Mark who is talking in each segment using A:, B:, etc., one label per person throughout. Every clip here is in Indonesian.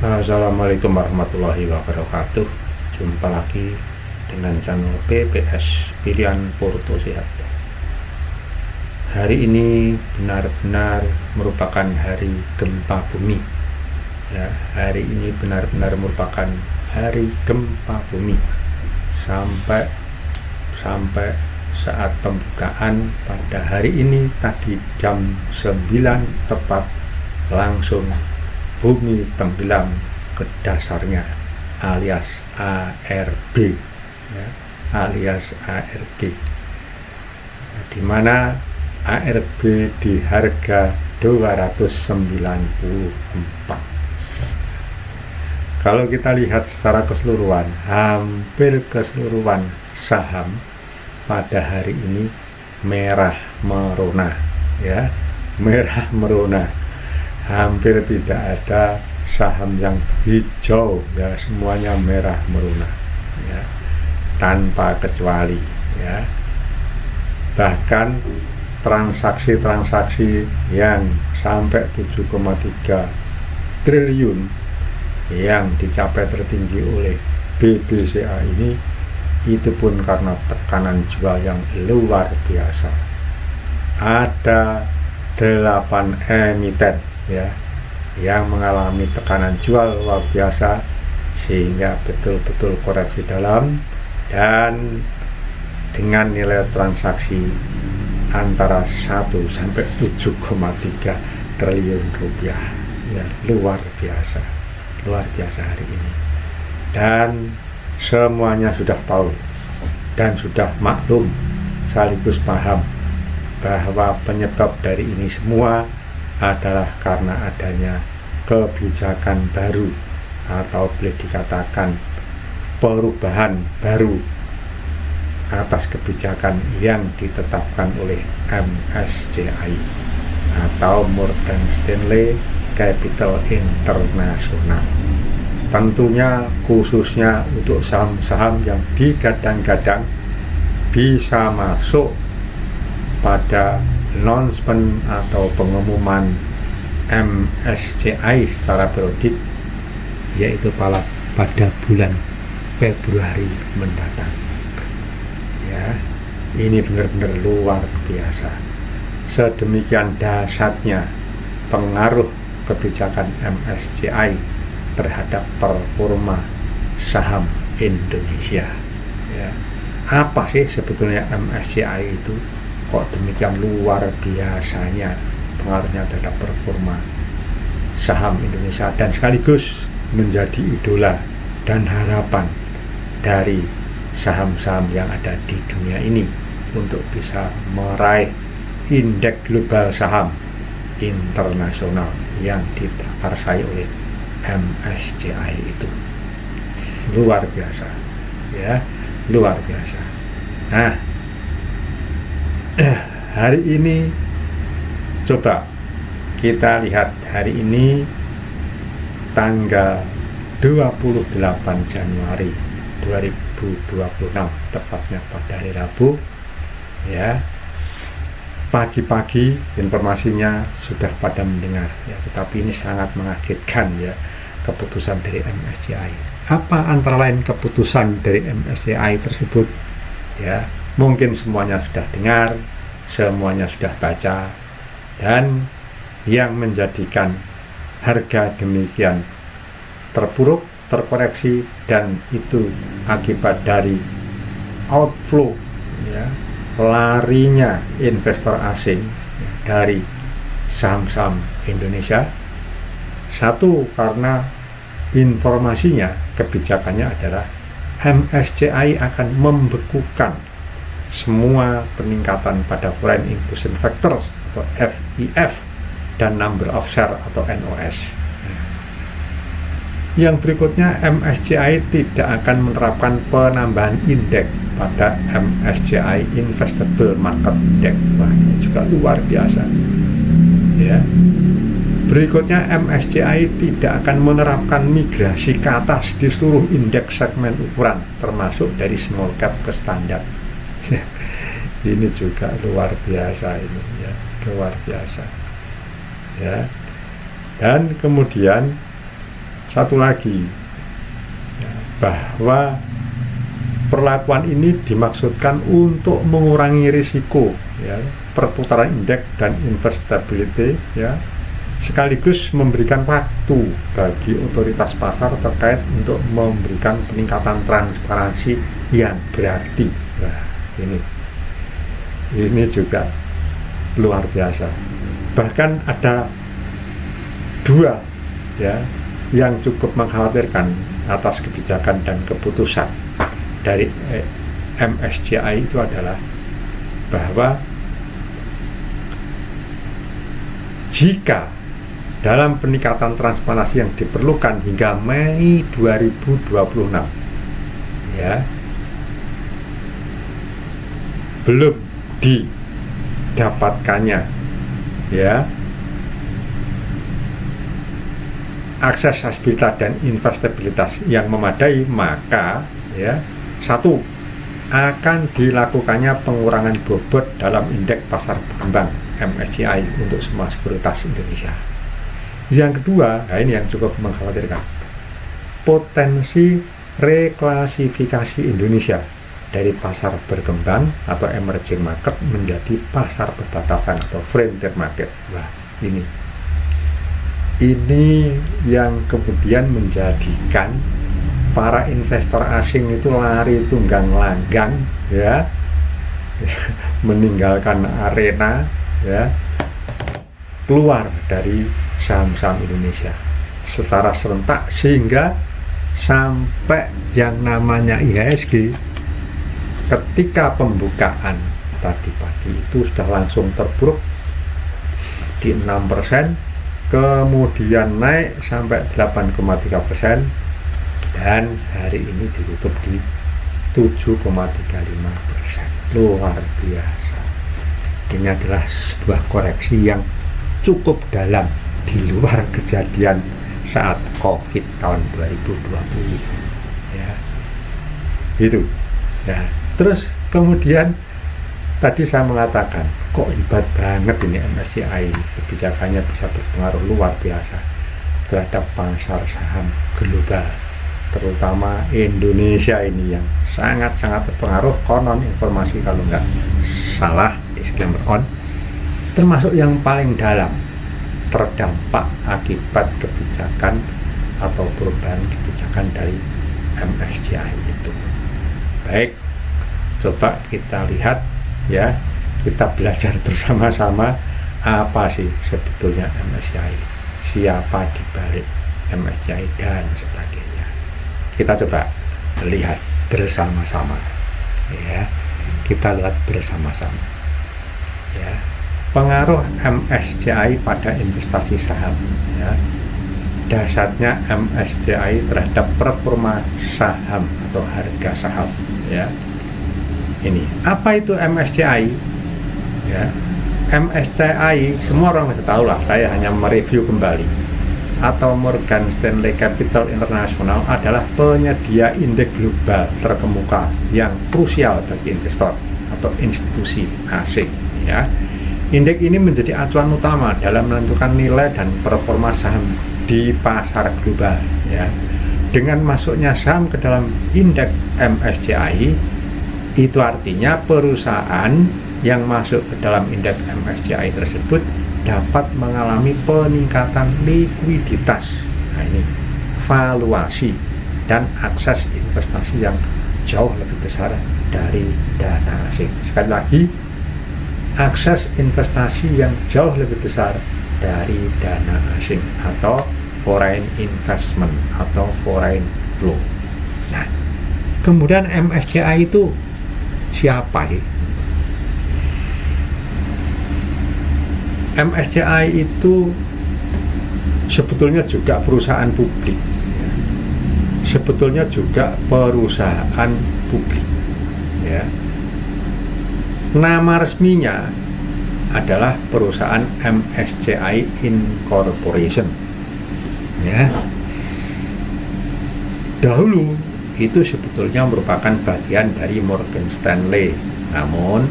A: Assalamualaikum warahmatullahi wabarakatuh. Jumpa lagi dengan channel PPS Pilihan Porto Sehat. Hari ini benar-benar merupakan hari gempa bumi. Ya, hari ini benar-benar merupakan hari gempa bumi. Sampai saat pembukaan pada hari ini tadi jam 9 tepat langsung bumi tenggelam ke dasarnya alias ARB, ya, alias ARB, di mana ARB di harga 294. Kalau kita lihat secara keseluruhan, hampir keseluruhan saham pada hari ini merah merona, ya, merah merona. Hampir tidak ada saham yang hijau, ya, semuanya merah merona, ya, tanpa kecuali, ya. Bahkan transaksi-transaksi yang sampai 7,3 triliun yang dicapai tertinggi oleh BBCA ini, itu pun karena tekanan jual yang luar biasa. Ada 8 emiten, ya, yang mengalami tekanan jual luar biasa sehingga betul-betul koreksi dalam, dan dengan nilai transaksi antara 1 sampai 7,3 triliun rupiah, ya, luar biasa hari ini. Dan semuanya sudah tahu dan sudah maklum sekaligus paham bahwa penyebab dari ini semua adalah karena adanya kebijakan baru, atau boleh dikatakan perubahan baru atas kebijakan yang ditetapkan oleh MSCI atau Morgan Stanley Capital International. Tentunya khususnya untuk saham-saham yang digadang-gadang bisa masuk pada announcement atau pengumuman MSCI secara periodik, yaitu pada bulan Februari mendatang. Ya, ini benar-benar luar biasa. Sedemikian dahsyatnya pengaruh kebijakan MSCI terhadap performa saham Indonesia. Ya, apa sih sebetulnya MSCI itu? Kok demikian luar biasanya pengaruhnya terhadap performa saham Indonesia, dan sekaligus menjadi idola dan harapan dari saham-saham yang ada di dunia ini untuk bisa meraih indeks global saham internasional yang diprakarsai oleh MSCI itu. Luar biasa, ya, luar biasa. Nah, hari ini coba kita lihat hari ini tanggal 28 Januari 2026, tepatnya pada hari Rabu, ya. Pagi-pagi informasinya sudah pada mendengar, ya, tetapi ini sangat mengagetkan, ya, keputusan dari MSCI. Apa antara lain keputusan dari MSCI tersebut? Ya, mungkin semuanya sudah dengar, semuanya sudah baca, dan yang menjadikan harga demikian terpuruk, terkoreksi, dan itu akibat dari outflow, ya, larinya investor asing dari saham-saham Indonesia. Satu, karena informasinya, kebijakannya adalah MSCI akan membekukan semua peningkatan pada Foreign Inclusion Factors atau FIF dan Number of Share atau NOS. Yang berikutnya, MSCI tidak akan menerapkan penambahan indeks pada MSCI Investable Market Index. Wah, ini juga luar biasa, ya. Berikutnya, MSCI tidak akan menerapkan migrasi ke atas di seluruh indeks segmen ukuran, termasuk dari small cap ke standar. Ini juga luar biasa ini, ya, luar biasa, ya. Dan kemudian satu lagi, ya, bahwa perlakuan ini dimaksudkan untuk mengurangi risiko, ya, perputaran indeks dan investability, ya, sekaligus memberikan waktu bagi otoritas pasar terkait untuk memberikan peningkatan transparansi yang berarti. Nah, ini juga luar biasa. Bahkan ada dua, ya, yang cukup mengkhawatirkan atas kebijakan dan keputusan dari MSCI itu adalah bahwa jika dalam peningkatan transparansi yang diperlukan hingga Mei 2026, ya, belum didapatkannya, ya, aksesibilitas dan investabilitas yang memadai, maka, ya, satu, akan dilakukannya pengurangan bobot dalam indeks pasar berkembang MSCI untuk semua sekuritas Indonesia. Yang kedua, nah ini yang cukup mengkhawatirkan, potensi reklasifikasi Indonesia dari pasar berkembang atau emerging market menjadi pasar perbatasan atau frontier market. Wah, ini yang kemudian menjadikan para investor asing itu lari tunggang langgang, ya, meninggalkan arena, ya, keluar dari saham-saham Indonesia secara serentak, sehingga sampai yang namanya IHSG ketika pembukaan tadi pagi itu sudah langsung terpuruk di 6%, kemudian naik sampai 8,3%, dan hari ini ditutup di 7,35%. Luar biasa. Ini adalah sebuah koreksi yang cukup dalam di luar kejadian saat COVID tahun 2020, ya, itu, ya. Terus kemudian tadi saya mengatakan, kok hebat banget ini MSCI, kebijakannya bisa berpengaruh luar biasa terhadap pasar saham global, terutama Indonesia ini yang sangat-sangat terpengaruh. Konon informasi kalau nggak salah, disclaimer on, termasuk yang paling dalam terdampak akibat kebijakan atau perubahan kebijakan dari MSCI itu. Baik, coba kita lihat, ya, kita belajar bersama-sama apa sih sebetulnya MSCI, siapa di balik MSCI dan sebagainya. Kita coba lihat bersama-sama, ya, kita lihat bersama-sama, ya, pengaruh MSCI pada investasi saham, ya. Dasarnya MSCI terhadap performa saham atau harga saham, ya. Ini apa itu MSCI, ya? MSCI semua orang sudah tahu lah, saya hanya mereview kembali. Atau Morgan Stanley Capital International adalah penyedia indeks global terkemuka yang krusial bagi investor atau institusi asing, ya. Indeks ini menjadi acuan utama dalam menentukan nilai dan performa saham di pasar global, ya. Dengan masuknya saham ke dalam indeks MSCI, itu artinya perusahaan yang masuk ke dalam indeks MSCI tersebut dapat mengalami peningkatan likuiditas, nah ini, valuasi, dan akses investasi yang jauh lebih besar dari dana asing. Sekali lagi, akses investasi yang jauh lebih besar dari dana asing atau foreign investment atau foreign flow. Nah, kemudian MSCI itu siapa sih? MSCI itu sebetulnya juga perusahaan publik, ya. Sebetulnya juga perusahaan publik, ya. Nama resminya adalah perusahaan MSCI Incorporation, ya. Dahulu itu sebetulnya merupakan bagian dari Morgan Stanley, namun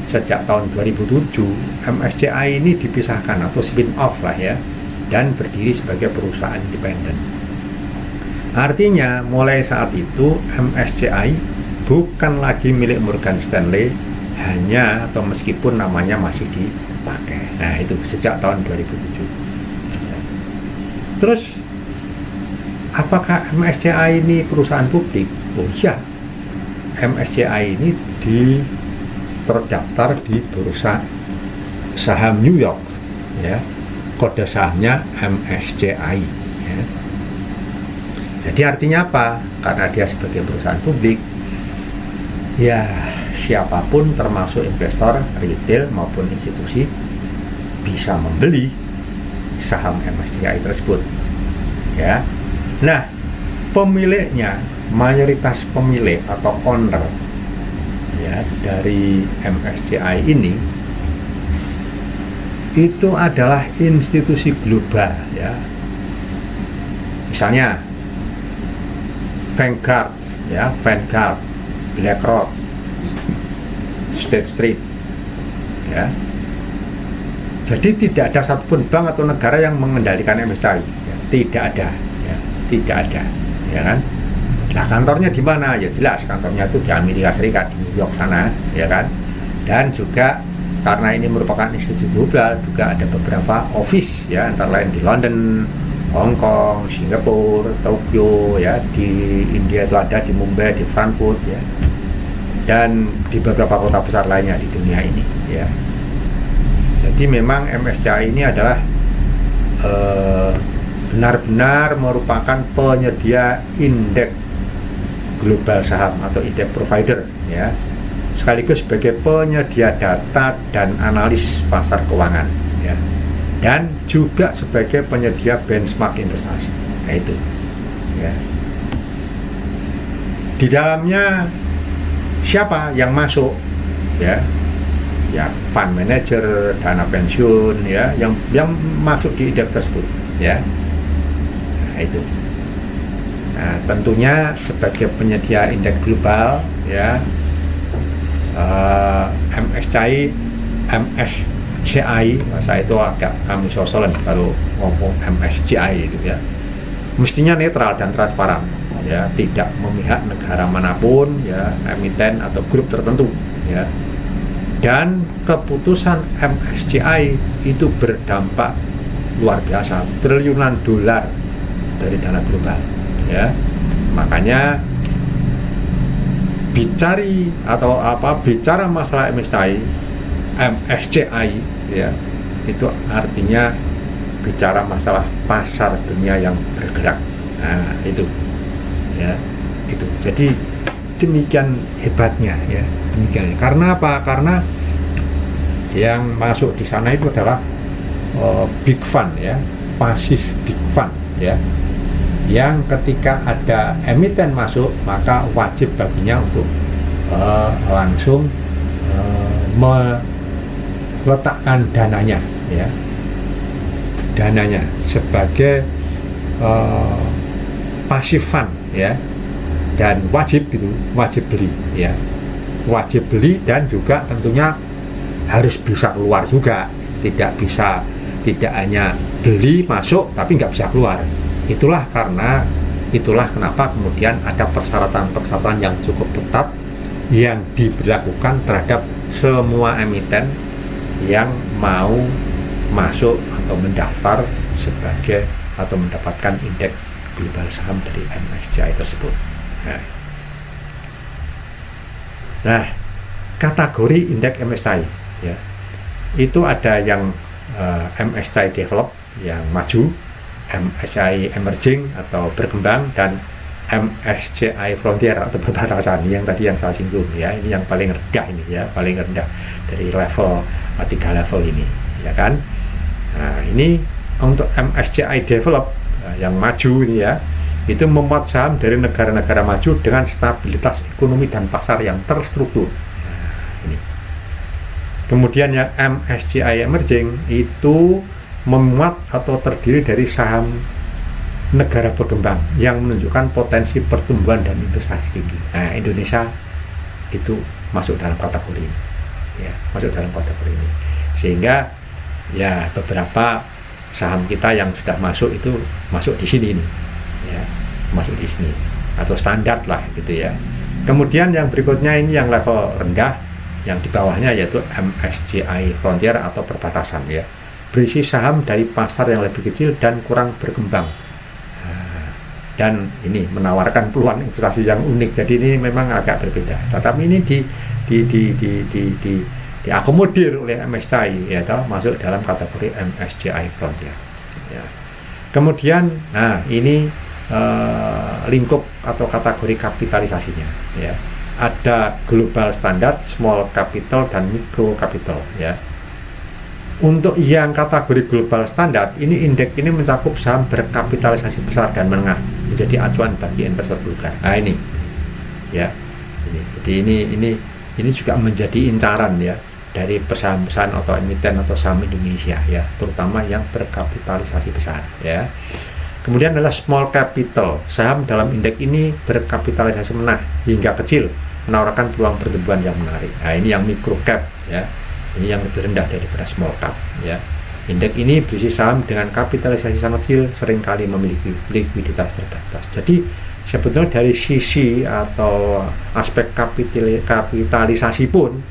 A: sejak tahun 2007 MSCI ini dipisahkan atau spin off lah, ya, dan berdiri sebagai perusahaan independen. Artinya mulai saat itu MSCI bukan lagi milik Morgan Stanley, hanya atau meskipun namanya masih dipakai. Nah itu sejak tahun 2007. Terus apakah MSCI ini perusahaan publik? Oh ya, MSCI ini terdaftar di bursa saham New York, ya, kode sahamnya MSCI, ya. Jadi artinya apa? Karena dia sebagai perusahaan publik, ya siapapun termasuk investor retail maupun institusi bisa membeli saham MSCI tersebut, ya. Nah, pemiliknya, mayoritas pemilik atau owner, ya, dari MSCI ini itu adalah institusi global, ya. Misalnya Vanguard, ya, BlackRock, State Street, ya. Jadi tidak ada satupun bank atau negara yang mengendalikan MSCI, ya. Tidak ada, ya. Tidak ada, ya kan? Nah, kantornya di mana? Ya jelas kantornya itu di Amerika Serikat, di New York sana, ya kan? Dan juga karena ini merupakan institusi global, juga ada beberapa office, ya, antara lain di London, Hong Kong, Singapura, Tokyo, ya, di India itu ada di Mumbai, di Frankfurt, ya, dan di beberapa kota besar lainnya di dunia ini, ya. Jadi memang MSCI ini adalah benar-benar merupakan penyedia indeks global saham atau indeks provider, ya, sekaligus sebagai penyedia data dan analis pasar keuangan, ya, dan juga sebagai penyedia benchmark investasi. Nah itu, ya. Di dalamnya siapa yang masuk, ya, ya fund manager, dana pensiun, ya, yang masuk di indeks tersebut, ya. Nah itu. Nah, tentunya sebagai penyedia indeks global, ya, MSCI, masa itu agak kami sosolan kalau ngomong MSCI itu, ya, mestinya netral dan transparan, ya, tidak memihak negara manapun, ya, emiten atau grup tertentu, ya. Dan keputusan MSCI itu berdampak luar biasa, triliunan dolar dari dana global, ya. Makanya bicara masalah MSCI, ya, itu artinya bicara masalah pasar dunia yang bergerak. Nah itu, ya, itu. Jadi demikian hebatnya, ya, demikian. Karena apa? Karena yang masuk di sana itu adalah big fund, ya, pasif big fund, ya, yang ketika ada emiten masuk maka wajib baginya untuk langsung meletakkan dananya, ya, sebagai passive fund, ya, dan wajib beli, ya, wajib beli, dan juga tentunya harus bisa keluar juga, tidak hanya beli masuk tapi nggak bisa keluar. Itulah kenapa kemudian ada persyaratan yang cukup ketat yang diberlakukan terhadap semua emiten yang mau masuk atau mendaftar sebagai atau mendapatkan indeks global saham dari MSCI tersebut. Nah, kategori indeks MSCI, ya, itu ada yang MSCI Develop yang maju, MSCI Emerging atau berkembang, dan MSCI Frontier atau perbatasan yang tadi yang saya singgung, ya. Ini yang paling rendah ini, ya, paling rendah dari level 3 level ini, ya kan. Nah, ini untuk MSCI Develop yang maju ini, ya, itu memuat saham dari negara-negara maju dengan stabilitas ekonomi dan pasar yang terstruktur. Nah, ini. Kemudian yang MSCI Emerging itu memuat atau terdiri dari saham negara berkembang yang menunjukkan potensi pertumbuhan dan investasi tinggi. Nah, Indonesia itu masuk dalam kategori ini, ya, masuk dalam kategori ini. Sehingga, ya, beberapa saham kita yang sudah masuk itu masuk di sini ini, ya, masuk di sini atau standar lah gitu ya. Kemudian yang berikutnya ini yang level rendah, yang di bawahnya yaitu MSCI Frontier atau perbatasan ya, berisi saham dari pasar yang lebih kecil dan kurang berkembang. Dan ini menawarkan peluang investasi yang unik. Jadi ini memang agak berbeda. Tetapi ini diakomodir oleh MSCI, yaitu masuk dalam kategori MSCI Frontier. Ya. Kemudian, nah ini lingkup atau kategori kapitalisasinya. Ya. Ada global standard, small capital, dan micro capital. Ya. Untuk yang kategori global standard, ini indeks ini mencakup saham berkapitalisasi besar dan menengah, menjadi acuan bagi investor vulgar. Nah ini, ya, ini. Jadi ini juga menjadi incaran ya dari perusahaan atau emiten atau saham Indonesia ya, terutama yang berkapitalisasi besar ya. Kemudian adalah small capital, saham dalam indeks ini berkapitalisasi menengah hingga kecil, menawarkan peluang pertumbuhan yang menarik. Nah ini yang micro cap ya. Ini yang lebih rendah daripada small cap ya. Indeks ini berisi saham dengan kapitalisasi sangat kecil, seringkali memiliki likuiditas terbatas. Jadi sebetulnya dari sisi atau aspek kapitalisasi pun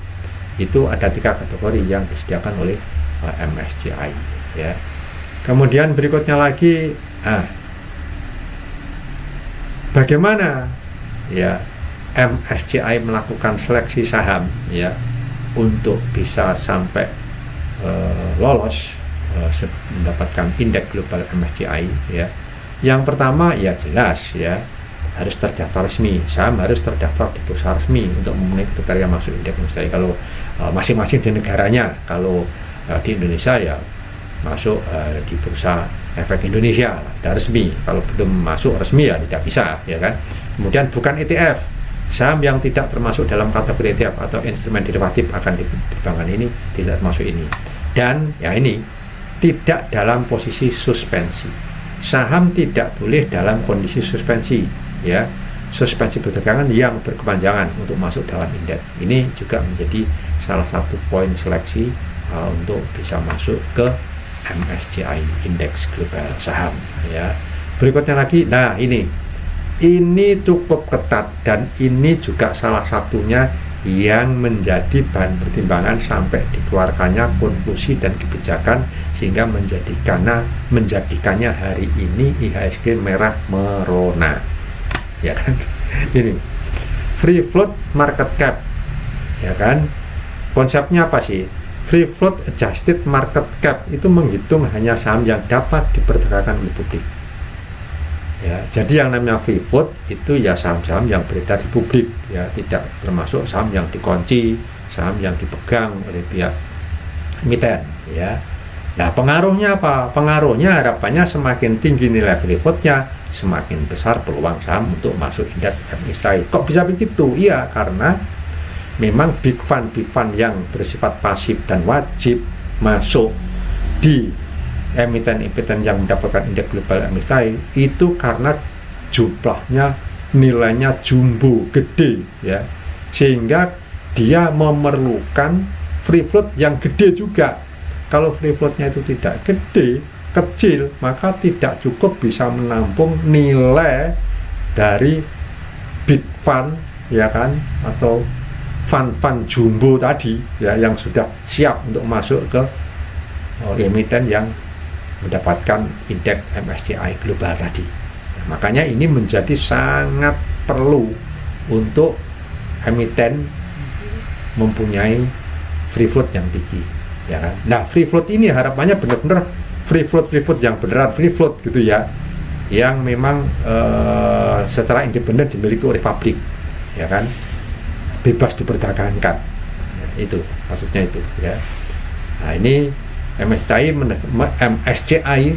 A: itu ada 3 kategori yang disediakan oleh MSCI ya. Kemudian berikutnya lagi, bagaimana ya MSCI melakukan seleksi saham ya untuk bisa sampai lolos mendapatkan indeks global MSCI ya. Yang pertama ya jelas ya, harus terdaftar resmi, saham harus terdaftar di bursa resmi untuk memenuhi kriteria masuk indeks MSCI. Kalau masing-masing di negaranya, kalau di Indonesia ya masuk di bursa efek Indonesia dan resmi. Kalau belum masuk resmi ya tidak bisa ya kan. Kemudian bukan ETF, saham yang tidak termasuk dalam kategori ETF atau instrumen derivatif akan dipertimbangkan, ini tidak termasuk ini. Dan ya ini tidak dalam posisi suspensi, saham tidak boleh dalam kondisi suspensi ya, suspensi perdagangan yang berkepanjangan untuk masuk dalam indeks. Ini juga menjadi salah satu poin seleksi untuk bisa masuk ke MSCI Indeks Global Saham ya. Berikutnya lagi, nah ini cukup ketat dan ini juga salah satunya yang menjadi bahan pertimbangan sampai dikeluarkannya konklusi dan kebijakan, sehingga menjadikannya hari ini IHSG merah merona ya kan. Ini free float market cap ya kan, konsepnya apa sih? Free float adjusted market cap itu menghitung hanya saham yang dapat diperdagangkan oleh publik. Ya, jadi yang namanya free float itu ya saham-saham yang beredar di publik ya, tidak termasuk saham yang dikunci, saham yang dipegang oleh pihak emiten ya. Nah pengaruhnya apa? Pengaruhnya harapannya semakin tinggi nilai free floatnya, semakin besar peluang saham untuk masuk indeks MSCI. Kok bisa begitu? Iya, karena memang big fund yang bersifat pasif dan wajib masuk di emiten-emiten yang mendapatkan indeks global MSCI itu karena jumlahnya, nilainya jumbo gede ya, sehingga dia memerlukan free float yang gede juga. Kalau free floatnya itu tidak gede, kecil, maka tidak cukup bisa menampung nilai dari big fund ya kan, atau fund jumbo tadi ya, yang sudah siap untuk masuk ke emiten yang mendapatkan indeks MSCI global tadi. Nah, makanya ini menjadi sangat perlu untuk emiten mempunyai free float yang tinggi ya kan. Nah free float ini harapannya benar-benar free float yang beneran free float gitu ya, yang memang secara independen dimiliki oleh publik ya kan, bebas diperdagangkan ya, itu maksudnya itu ya. Nah ini MSCI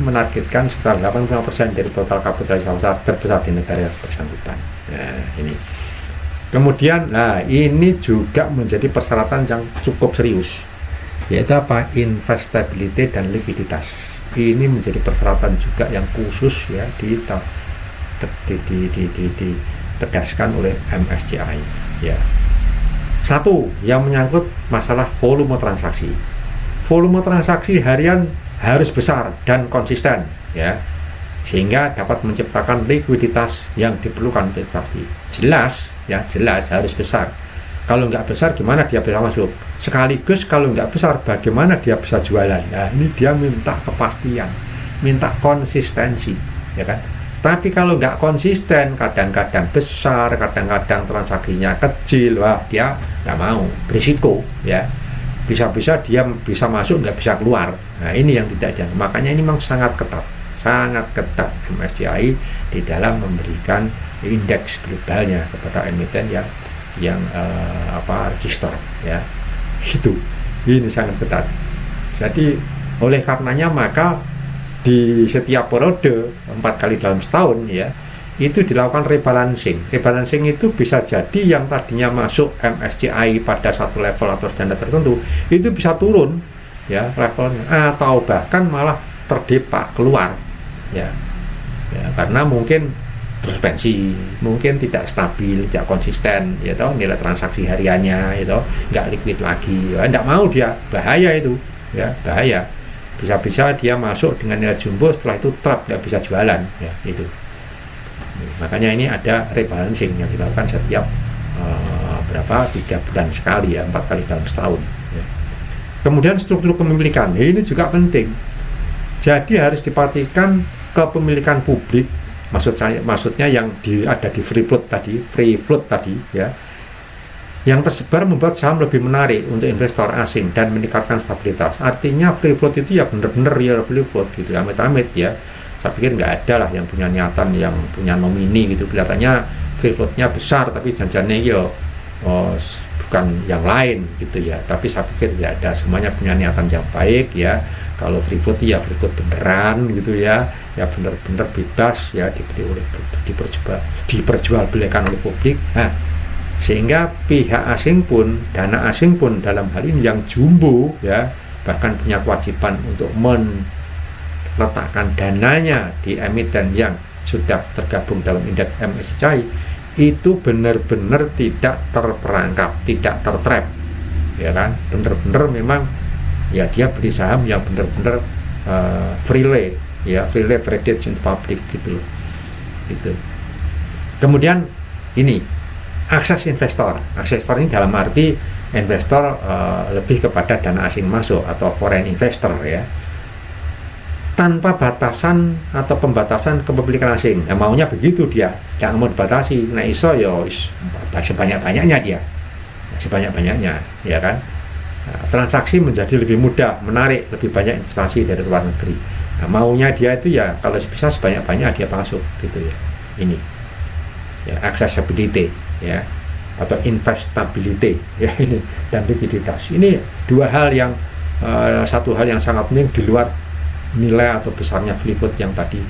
A: menargetkan sekitar 85% dari total kapitalisasi terbesar di negara bersangkutan. Nah, ini. Kemudian, nah ini juga menjadi persyaratan yang cukup serius, yaitu apa? Investability dan likuiditas. Ini menjadi persyaratan juga yang khusus ya ditegaskan oleh MSCI. Ya. Satu, yang menyangkut masalah volume transaksi. Volume transaksi harian harus besar dan konsisten ya. sehingga dapat menciptakan likuiditas yang diperlukan untuk investasi. Jelas harus besar. Kalau nggak besar gimana dia bisa masuk? Sekaligus kalau nggak besar bagaimana dia bisa jualan? Nah ini dia minta kepastian, minta konsistensi, ya kan? Tapi kalau nggak konsisten, kadang-kadang besar, kadang-kadang transaksinya kecil, wah dia nggak mau, berisiko, ya. Bisa-bisa dia bisa masuk, nggak bisa keluar. Nah ini yang tidak ada. Makanya ini memang sangat ketat MSCI di dalam memberikan indeks globalnya kepada emiten yang register, ya. Ini sangat ketat. Jadi oleh karenanya maka di setiap periode 4 kali dalam setahun, ya, itu dilakukan rebalancing. Rebalancing itu bisa jadi yang tadinya masuk MSCI pada satu level atau standar tertentu itu bisa turun, ya, levelnya, atau bahkan malah terdepak keluar, ya karena mungkin terus pensi, mungkin tidak stabil, tidak konsisten, ya toh, nilai transaksi hariannya itu nggak liquid lagi, ya, nggak mau dia, bahaya itu, ya, bahaya. Bisa-bisa dia masuk dengan nilai jumbo, setelah itu trap, nggak bisa jualan, ya, itu. Makanya ini ada rebalancing yang dilakukan setiap 3 bulan sekali, ya, 4 kali dalam setahun, ya. Kemudian struktur kepemilikan, ini juga penting. Jadi harus diperhatikan kepemilikan publik, maksudnya yang ada di free float tadi, ya, yang tersebar membuat saham lebih menarik untuk investor asing dan meningkatkan stabilitas. Artinya free float itu ya benar-benar real free float gitu, amit-amit, ya. Saya pikir nggak ada lah yang punya niatan, yang punya nomini gitu, kelihatannya free floatnya besar tapi janjiannya bukan yang lain gitu, ya. Tapi saya pikir tidak ada, semuanya punya niatan yang baik, ya. Kalau free float ya free float beneran gitu, ya benar-benar bebas, ya, diperjualbelikan oleh publik. Nah, sehingga pihak asing pun, dana asing pun dalam hal ini yang jumbo, ya, bahkan punya kewajiban untuk meletakkan dananya di emiten yang sudah tergabung dalam indeks MSCI, itu benar-benar tidak terperangkap, tidak tertrap, ya kan, benar-benar memang, ya, dia beli saham yang benar-benar freely, ya, freely traded in public gitu loh, gitu. Kemudian ini akses investor ini dalam arti investor lebih kepada dana asing masuk atau foreign investor, ya, tanpa batasan atau pembatasan kepemilikan asing. Nah, maunya begitu dia, jangan mau dibatasi. Nah iso ya sebanyak-banyaknya dia, sebanyak-banyaknya, ya kan. Nah, transaksi menjadi lebih mudah, menarik, lebih banyak investasi dari luar negeri. Nah, maunya dia itu ya kalau bisa sebanyak-banyak dia masuk gitu, ya. Ini, ya, accessibility, ya, atau investability, ya, ini, dan likuiditas. Ini dua hal yang satu hal yang sangat penting di luar nilai atau besarnya free float yang tadi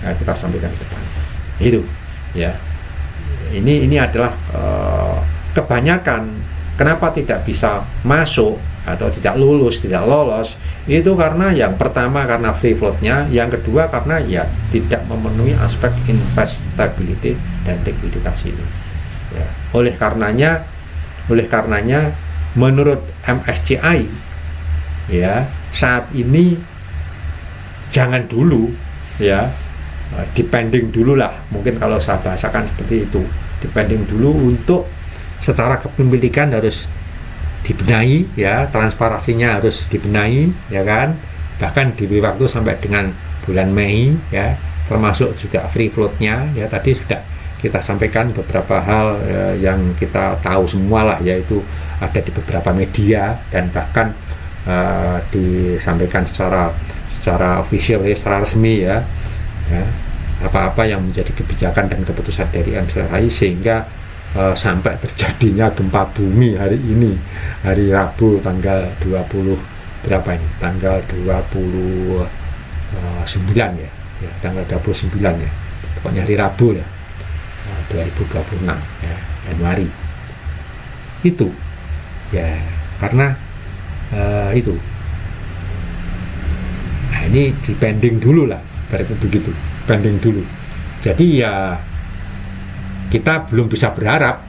A: kita sampaikan di depan. Itu, ya. Ini adalah kebanyakan kenapa tidak bisa masuk atau tidak lolos, itu karena yang pertama karena free floatnya, yang kedua karena ya tidak memenuhi aspek investability dan likuiditas ini. Ya. Oleh karenanya menurut MSCI, ya, saat ini jangan dulu, ya, depending dulu lah, mungkin kalau saya bahasakan seperti itu, depending dulu untuk secara kepemilikan harus dibenahi, ya, transparansinya harus dibenahi, ya kan, bahkan di waktu sampai dengan bulan Mei, ya, termasuk juga free floatnya, ya, tadi sudah kita sampaikan beberapa hal yang kita tahu semua lah, yaitu ada di beberapa media dan bahkan disampaikan secara official, ya, secara resmi, ya, apa-apa yang menjadi kebijakan dan keputusan dari MSCI sehingga sampai terjadinya gempa bumi hari ini, hari Rabu tanggal 20 berapa ini? Tanggal 29 ya, tanggal 29 ya. Pokoknya hari Rabu ya. 2026 ya, Januari. Itu. Ya, karena itu. Nah, ini dipending dulu lah, berarti begitu. Pending dulu. Jadi ya kita belum bisa berharap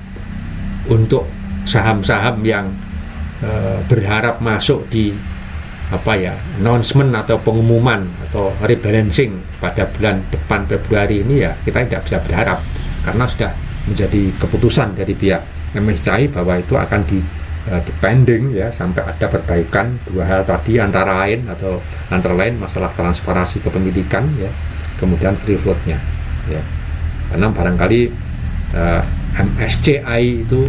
A: untuk saham-saham yang berharap masuk di announcement atau pengumuman atau rebalancing pada bulan depan Februari ini, ya kita tidak bisa berharap karena sudah menjadi keputusan dari pihak MSCI bahwa itu akan dipending ya sampai ada perbaikan dua hal tadi, antara lain masalah transparansi kepemilikan ya, kemudian free float-nya ya. Karena barangkali MSCI itu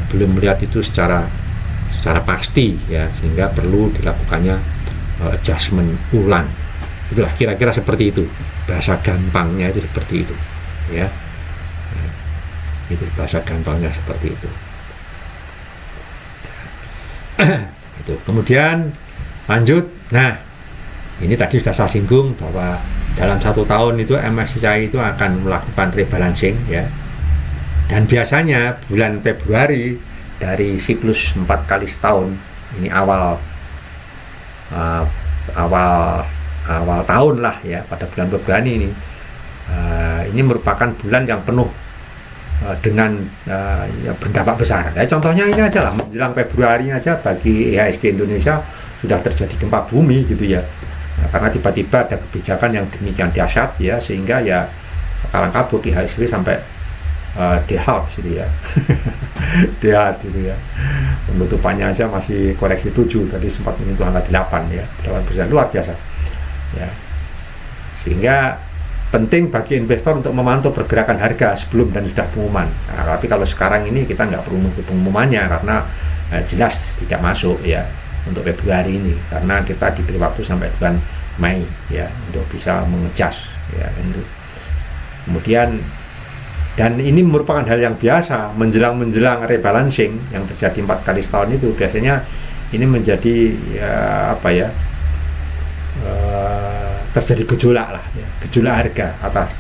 A: belum melihat itu secara pasti ya, sehingga perlu dilakukannya adjustment ulang. Itulah kira-kira seperti itu, bahasa gampangnya itu seperti itu ya. Itu bahasa gampangnya seperti itu. Itu kemudian lanjut. Nah, ini tadi sudah saya singgung bahwa dalam 1 tahun itu MSCI itu akan melakukan rebalancing ya. Dan biasanya bulan Februari dari siklus 4 kali setahun, ini awal tahun lah ya, pada bulan Februari ini merupakan bulan yang penuh dengan berdampak besar. Ya, contohnya ini aja lah, menjelang Februari aja bagi IHSG Indonesia sudah terjadi gempa bumi gitu ya. Karena tiba-tiba ada kebijakan yang demikian dahsyat ya, sehingga ya kalang kabut IHSG sampai dehaut gitu ya. Dehaut gitu ya. Penutupannya aja masih koreksi 7, tadi sempat menyentuh angka 8 ya. 8% luar biasa. Ya. Sehingga penting bagi investor untuk memantau pergerakan harga sebelum dan sudah pengumuman. Nah, tapi kalau sekarang ini kita nggak perlu menunggu pengumumannya karena jelas tidak masuk ya untuk Februari ini, karena kita diberi waktu sampai bulan Mei ya untuk bisa mengejas ya itu. Kemudian, dan ini merupakan hal yang biasa menjelang rebalancing yang terjadi 4 kali setahun itu, biasanya ini menjadi terjadi gejolak lah ya, gejolak harga atas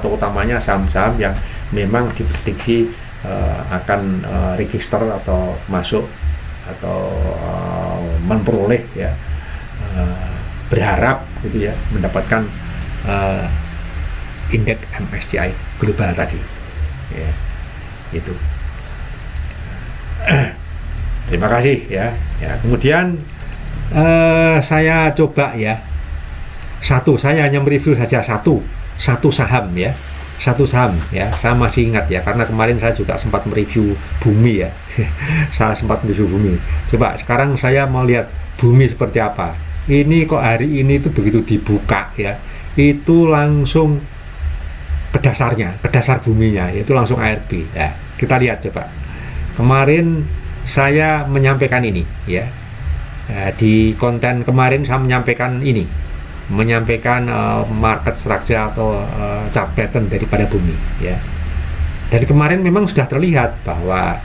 A: utamanya saham-saham yang memang diprediksi akan register atau masuk atau memperoleh ya, berharap gitu ya mendapatkan indeks MSCI global tadi ya, itu. Terima kasih ya. Kemudian saya coba ya, saya hanya mereview saja satu saham ya, saya masih ingat ya, karena kemarin saya juga sempat mereview Bumi ya. Saya sempat mereview Bumi. Coba sekarang saya mau lihat Bumi seperti apa. Ini kok hari ini itu begitu dibuka ya, itu langsung ke dasar buminya, itu langsung ARB ya. Kita lihat coba. Kemarin saya menyampaikan ini ya, di konten kemarin saya menyampaikan market structure atau chart pattern daripada bumi ya. Dari kemarin memang sudah terlihat bahwa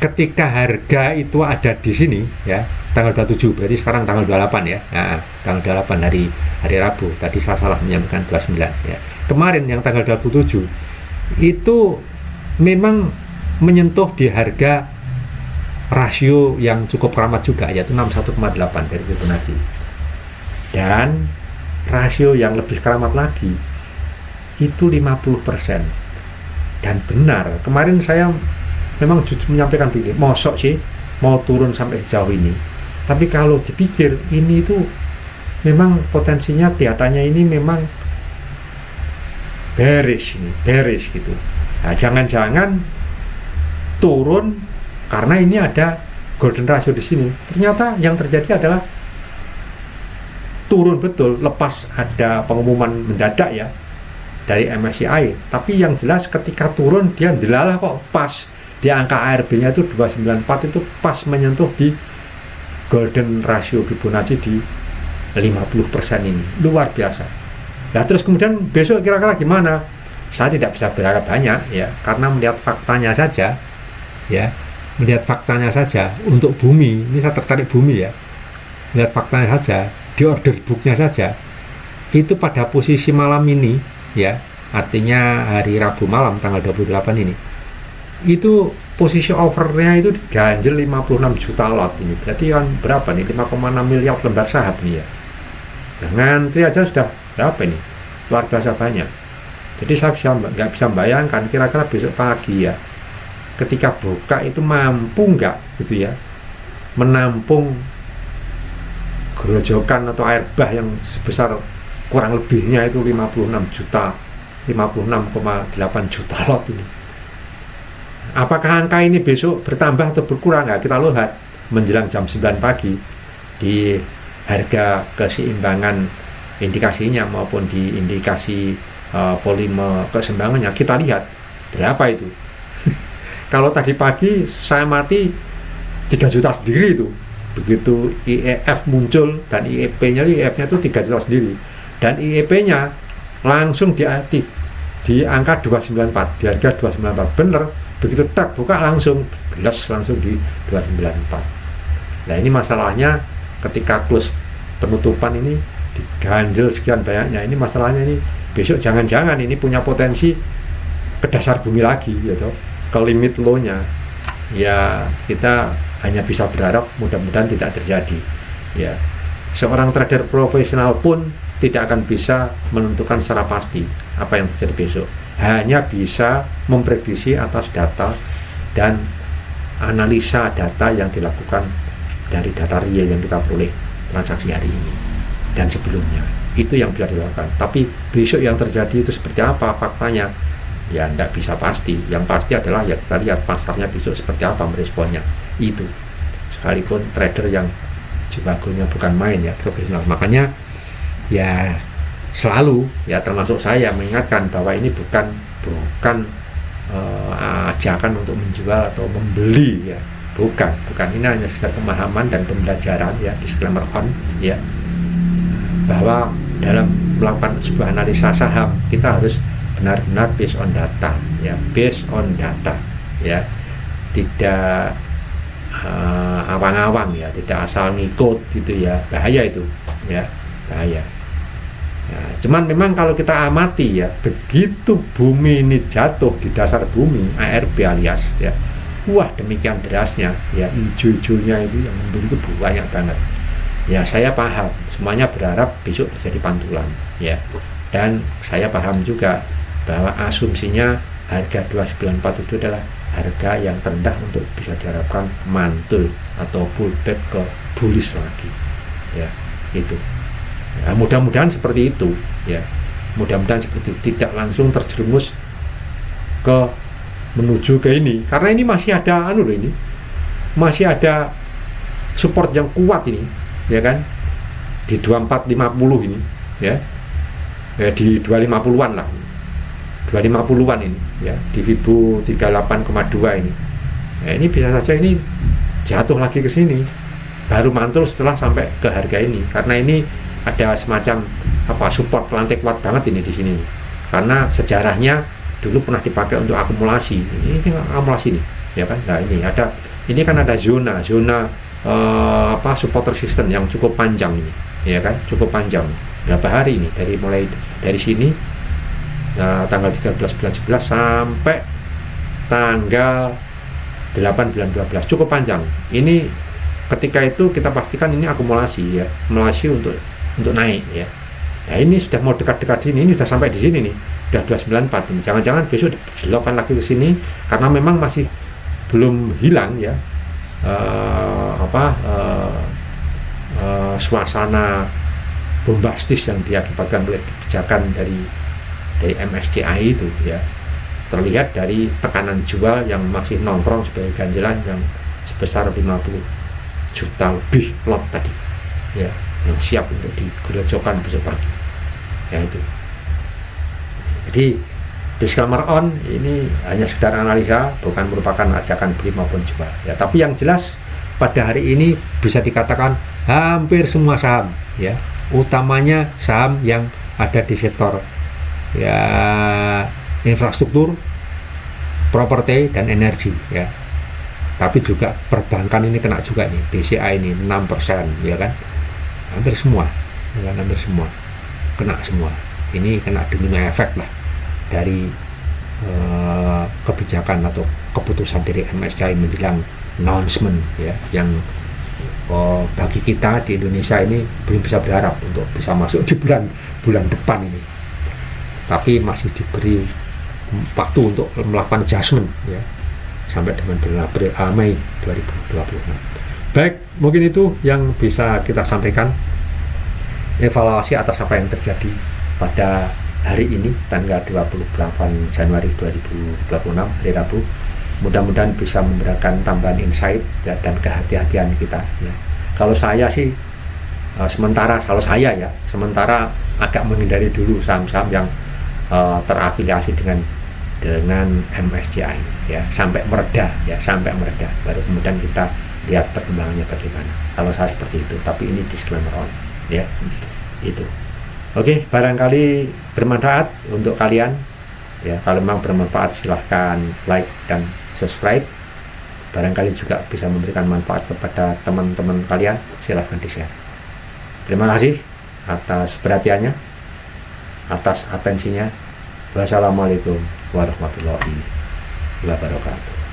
A: ketika harga itu ada di sini ya, tanggal 27, berarti sekarang tanggal 28 ya. Nah, tanggal 28 hari Rabu. Tadi saya salah menyampaikan 29 ya. Kemarin yang tanggal 27 itu memang menyentuh di harga rasio yang cukup keramat juga, yaitu 61,8 dari Fibonacci. Dan rasio yang lebih keramat lagi itu 50%. Dan benar, kemarin saya memang jujur menyampaikan begini, mosok sih mau turun sampai sejauh ini. Tapi kalau dipikir ini itu memang potensinya kelihatannya ini memang bearish gitu. Nah, jangan-jangan turun karena ini ada golden ratio di sini. Ternyata yang terjadi adalah turun betul lepas ada pengumuman mendadak ya dari MSCI. Tapi yang jelas ketika turun dia delalah kok pas di angka ARB-nya itu 294, itu pas menyentuh di golden ratio Fibonacci di 50% ini. Luar biasa. Nah, terus kemudian besok kira-kira gimana? Saya tidak bisa berharap banyak ya, karena melihat faktanya saja ya. Melihat faktanya saja untuk bumi, ini saya tertarik bumi ya. Melihat faktanya saja, di order booknya saja, itu pada posisi malam ini ya, artinya hari Rabu malam tanggal 28 ini, itu posisi overnya itu diganjel 56 juta lot ini. Berarti kan berapa nih? 5,6 miliar lembar saham nih ya. Ngantri aja sudah berapa ini? Luar biasa banyak. Jadi saya nggak bisa bayangkan kira-kira besok pagi ya, ketika buka itu mampu nggak gitu ya menampung gerojokan atau air bah yang sebesar kurang lebihnya itu 56,8 juta lot ini. Apakah angka ini besok bertambah atau berkurang? Nah, kita lihat menjelang jam 9 pagi di harga keseimbangan indikasinya maupun di indikasi volume keseimbangannya, kita lihat berapa itu. Kalau tadi pagi saya mati 3 juta sendiri itu. Begitu IEF muncul dan IEP-nya itu 3 juta sendiri. Dan IEP-nya langsung diaktif di angka 294, di harga 294. Bener, begitu tak buka langsung di 294. Nah, ini masalahnya ketika close penutupan ini diganjel sekian banyaknya. Ini masalahnya ini besok jangan-jangan ini punya potensi ke dasar bumi lagi gitu, ke limit low-nya. Ya, kita hanya bisa berharap mudah-mudahan tidak terjadi. Ya, seorang trader profesional pun tidak akan bisa menentukan secara pasti apa yang terjadi besok. Hanya bisa memprediksi atas data dan analisa data yang dilakukan dari data real yang kita peroleh transaksi hari ini dan sebelumnya. Itu yang bisa dilakukan. Tapi besok yang terjadi itu seperti apa faktanya? Ya, tidak bisa pasti. Yang pasti adalah ya kita lihat pasarnya besok seperti apa meresponnya. Itu sekalipun trader yang jiwagonya bukan main ya, profesional. Makanya ya selalu ya termasuk saya mengingatkan bahwa ini bukan ajakan untuk menjual atau membeli ya, bukan ini hanya sekedar pemahaman dan pembelajaran ya, disclaimer on ya, bahwa dalam melakukan sebuah analisa saham kita harus benar-benar based on data ya, based on data ya, tidak awang-awang ya, tidak asal ngikut gitu ya, bahaya itu ya, bahaya. Ya, cuman memang kalau kita amati ya, begitu bumi ini jatuh di dasar bumi, ARB alias ya, wah demikian derasnya ya, hijau-hijaunya itu yang mendung itu banyak banget ya. Saya paham semuanya berharap besok terjadi pantulan ya, dan saya paham juga bahwa asumsinya harga 294 itu adalah harga yang terendah untuk bisa diharapkan mantul atau pullback ke bullish lagi ya, itu ya, mudah-mudahan seperti itu ya, mudah-mudahan seperti itu, tidak langsung terjerumus ke menuju ke ini, karena ini masih ada ini masih ada support yang kuat ini ya kan, di 2450 ini ya, di 250-an lah, 250-an ini ya, di Fibo 38,2 ini ya, ini bisa saja ini jatuh lagi ke sini baru mantul setelah sampai ke harga ini, karena ini ada semacam support lantai kuat banget ini di sini, karena sejarahnya dulu pernah dipakai untuk akumulasi. Ini akumulasi nih ya kan. Nah, ini kan ada zona support resistance yang cukup panjang ini ya kan, cukup panjang berapa hari ini, mulai dari sini tanggal 13 bulan 11 sampai tanggal 8 bulan 12, cukup panjang ini. Ketika itu kita pastikan ini akumulasi ya, akumulasi untuk naik ya. Nah, ini sudah mau dekat-dekat sini, ini sudah sampai di sini nih, udah 294 ini. Jangan-jangan besok dijelokkan lagi ke sini karena memang masih belum hilang ya suasana bombastis yang diakibatkan oleh kebijakan dari MSCI itu ya. Terlihat dari tekanan jual yang masih nongkrong sebagai ganjelan yang sebesar 50 juta lebih lot tadi ya, yang siap untuk digerojokkan besok pagi ya. Itu jadi disclaimer on, ini hanya sekedar analisa, bukan merupakan ajakan beli maupun jual ya. Tapi yang jelas pada hari ini bisa dikatakan hampir semua saham ya, utamanya saham yang ada di sektor ya infrastruktur, properti dan energi ya. Tapi juga perbankan ini kena juga nih, BCA ini 6% ya kan, hampir semua ya kan, hampir semua kena semua. Ini kena domino efek lah dari kebijakan atau keputusan dari MSCI menjelang announcement ya, yang bagi kita di Indonesia ini belum bisa berharap untuk bisa masuk di bulan depan ini, tapi masih diberi waktu untuk melakukan adjustment ya, sampai dengan bulan Mei 2026. Baik, mungkin itu yang bisa kita sampaikan, evaluasi atas apa yang terjadi pada hari ini tanggal 28 Januari 2026 hari Rabu. Mudah-mudahan bisa memberikan tambahan insight ya, dan kehati-hatian kita ya. Kalau saya sih sementara agak menghindari dulu saham-saham yang terafiliasi dengan MSCI ya, sampai mereda baru kemudian kita lihat perkembangannya bagaimana. Kalau saya seperti itu, tapi ini disclaimer on ya. Itu oke, barangkali bermanfaat untuk kalian ya. Kalau memang bermanfaat silahkan like dan subscribe. Barangkali juga bisa memberikan manfaat kepada teman-teman kalian, silahkan di share. Terima kasih atas perhatiannya, atas atensinya. Wassalamualaikum warahmatullahi wabarakatuh.